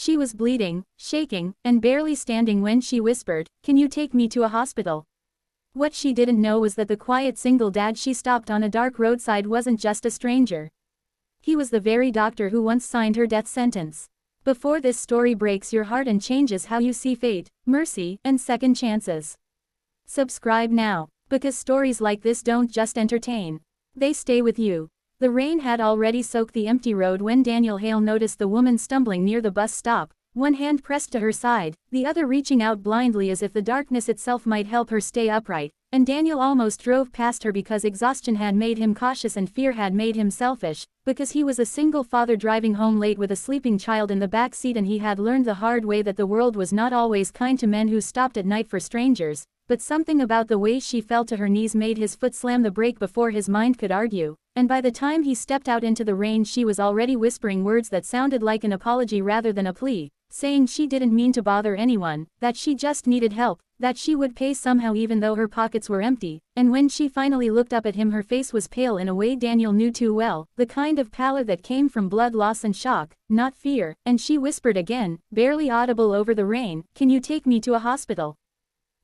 She was bleeding, shaking, and barely standing when she whispered, "Can you take me to a hospital?" What she didn't know was that the quiet single dad she stopped on a dark roadside wasn't just a stranger. He was the very doctor who once signed her death sentence. Before this story breaks your heart and changes how you see fate, mercy, and second chances. Subscribe now, because stories like this don't just entertain. They stay with you. The rain had already soaked the empty road when Daniel Hale noticed the woman stumbling near the bus stop, one hand pressed to her side, the other reaching out blindly as if the darkness itself might help her stay upright, and Daniel almost drove past her because exhaustion had made him cautious and fear had made him selfish, because he was a single father driving home late with a sleeping child in the back seat, and he had learned the hard way that the world was not always kind to men who stopped at night for strangers, but something about the way she fell to her knees made his foot slam the brake before his mind could argue, and by the time he stepped out into the rain she was already whispering words that sounded like an apology rather than a plea, saying she didn't mean to bother anyone, that she just needed help, that she would pay somehow even though her pockets were empty, and when she finally looked up at him her face was pale in a way Daniel knew too well, the kind of pallor that came from blood loss and shock, not fear, and she whispered again, barely audible over the rain, "Can you take me to a hospital?"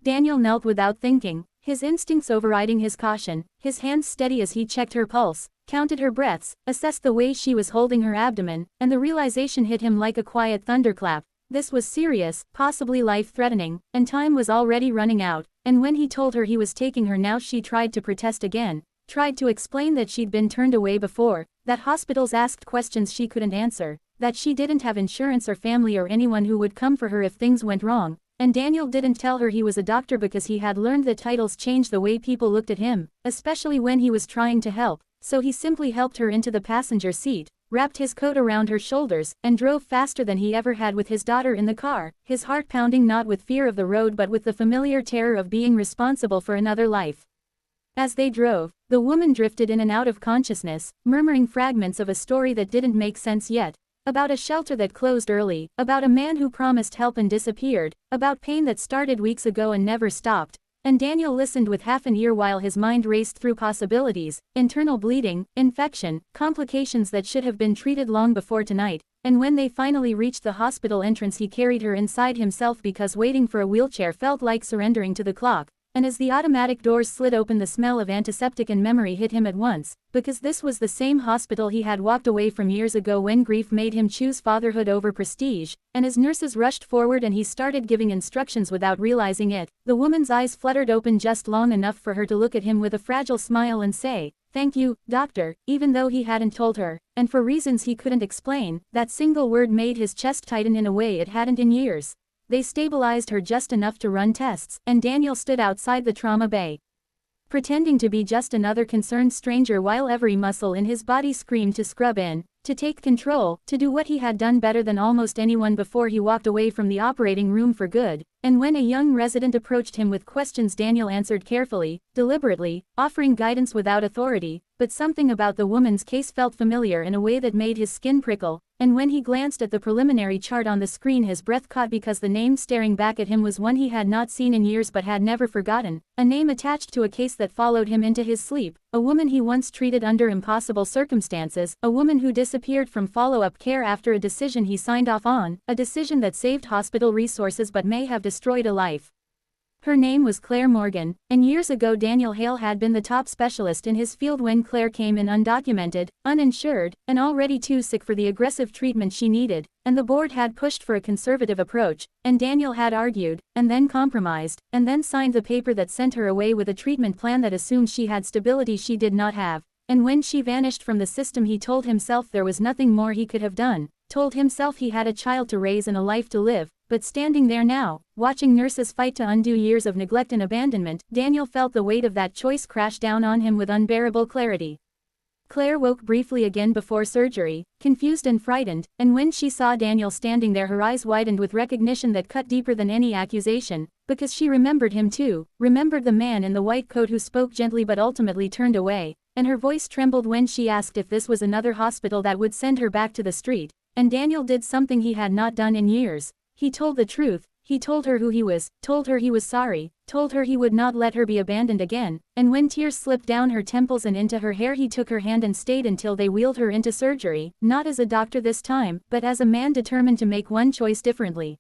Daniel knelt without thinking, his instincts overriding his caution, his hands steady as he checked her pulse, counted her breaths, assessed the way she was holding her abdomen, and the realization hit him like a quiet thunderclap. This was serious, possibly life-threatening, and time was already running out, and when he told her he was taking her now she tried to protest again, tried to explain that she'd been turned away before, that hospitals asked questions she couldn't answer, that she didn't have insurance or family or anyone who would come for her if things went wrong, and Daniel didn't tell her he was a doctor because he had learned that titles changed the way people looked at him, especially when he was trying to help, so he simply helped her into the passenger seat, wrapped his coat around her shoulders, and drove faster than he ever had with his daughter in the car, his heart pounding not with fear of the road but with the familiar terror of being responsible for another life. As they drove, the woman drifted in and out of consciousness, murmuring fragments of a story that didn't make sense yet, about a shelter that closed early, about a man who promised help and disappeared, about pain that started weeks ago and never stopped, and Daniel listened with half an ear while his mind raced through possibilities, internal bleeding, infection, complications that should have been treated long before tonight, and when they finally reached the hospital entrance he carried her inside himself because waiting for a wheelchair felt like surrendering to the clock. And as the automatic doors slid open the smell of antiseptic and memory hit him at once, because this was the same hospital he had walked away from years ago when grief made him choose fatherhood over prestige, and as nurses rushed forward and he started giving instructions without realizing it, the woman's eyes fluttered open just long enough for her to look at him with a fragile smile and say, "Thank you, doctor," even though he hadn't told her, and for reasons he couldn't explain, that single word made his chest tighten in a way it hadn't in years. They stabilized her just enough to run tests, and Daniel stood outside the trauma bay, pretending to be just another concerned stranger while every muscle in his body screamed to scrub in, to take control, to do what he had done better than almost anyone before he walked away from the operating room for good. And when a young resident approached him with questions Daniel answered carefully, deliberately, offering guidance without authority, but something about the woman's case felt familiar in a way that made his skin prickle, and when he glanced at the preliminary chart on the screen his breath caught because the name staring back at him was one he had not seen in years but had never forgotten, a name attached to a case that followed him into his sleep, a woman he once treated under impossible circumstances, a woman who disappeared from follow-up care after a decision he signed off on, a decision that saved hospital resources but may have destroyed a life. Her name was Claire Morgan, and years ago Daniel Hale had been the top specialist in his field when Claire came in undocumented, uninsured, and already too sick for the aggressive treatment she needed, and the board had pushed for a conservative approach, and Daniel had argued, and then compromised, and then signed the paper that sent her away with a treatment plan that assumed she had stability she did not have, and when she vanished from the system he told himself there was nothing more he could have done, told himself he had a child to raise and a life to live. But standing there now, watching nurses fight to undo years of neglect and abandonment, Daniel felt the weight of that choice crash down on him with unbearable clarity. Claire woke briefly again before surgery, confused and frightened, and when she saw Daniel standing there her eyes widened with recognition that cut deeper than any accusation, because she remembered him too, remembered the man in the white coat who spoke gently but ultimately turned away, and her voice trembled when she asked if this was another hospital that would send her back to the street, and Daniel did something he had not done in years. He told the truth. He told her who he was, told her he was sorry, told her he would not let her be abandoned again, and when tears slipped down her temples and into her hair he took her hand and stayed until they wheeled her into surgery, not as a doctor this time, but as a man determined to make one choice differently.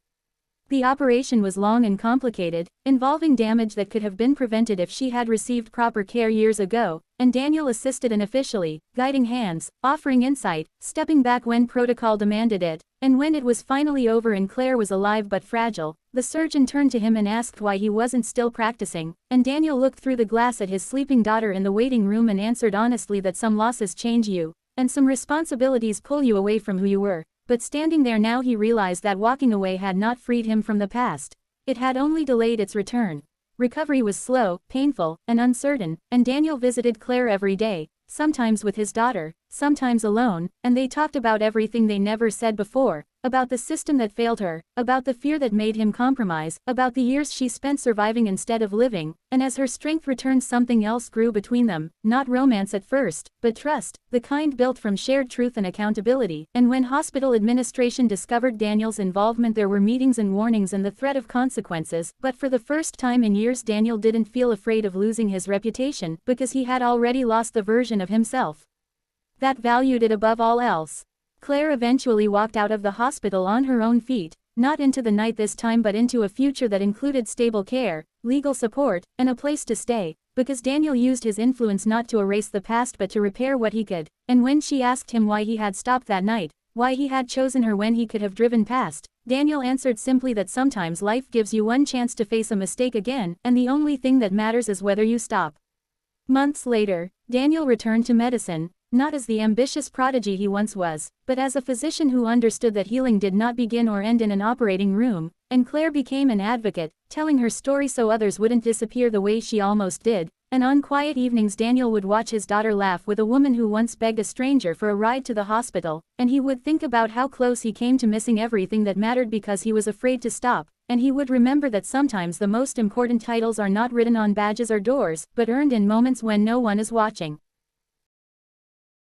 The operation was long and complicated, involving damage that could have been prevented if she had received proper care years ago, and Daniel assisted unofficially, guiding hands, offering insight, stepping back when protocol demanded it, and when it was finally over and Claire was alive but fragile, the surgeon turned to him and asked why he wasn't still practicing, and Daniel looked through the glass at his sleeping daughter in the waiting room and answered honestly that some losses change you, and some responsibilities pull you away from who you were. But standing there now he realized that walking away had not freed him from the past. It had only delayed its return. Recovery was slow, painful, and uncertain, and Daniel visited Claire every day, sometimes with his daughter, sometimes alone, and they talked about everything they never said before, about the system that failed her, about the fear that made him compromise, about the years she spent surviving instead of living, and as her strength returned something else grew between them, not romance at first, but trust, the kind built from shared truth and accountability, and when hospital administration discovered Daniel's involvement there were meetings and warnings and the threat of consequences, but for the first time in years Daniel didn't feel afraid of losing his reputation, because he had already lost the version of himself that valued it above all else. Claire eventually walked out of the hospital on her own feet, not into the night this time but into a future that included stable care, legal support, and a place to stay, because Daniel used his influence not to erase the past but to repair what he could, and when she asked him why he had stopped that night, why he had chosen her when he could have driven past, Daniel answered simply that sometimes life gives you one chance to face a mistake again, and the only thing that matters is whether you stop. Months later, Daniel returned to medicine, not as the ambitious prodigy he once was, but as a physician who understood that healing did not begin or end in an operating room, and Claire became an advocate, telling her story so others wouldn't disappear the way she almost did, and on quiet evenings Daniel would watch his daughter laugh with a woman who once begged a stranger for a ride to the hospital, and he would think about how close he came to missing everything that mattered because he was afraid to stop, and he would remember that sometimes the most important titles are not written on badges or doors, but earned in moments when no one is watching.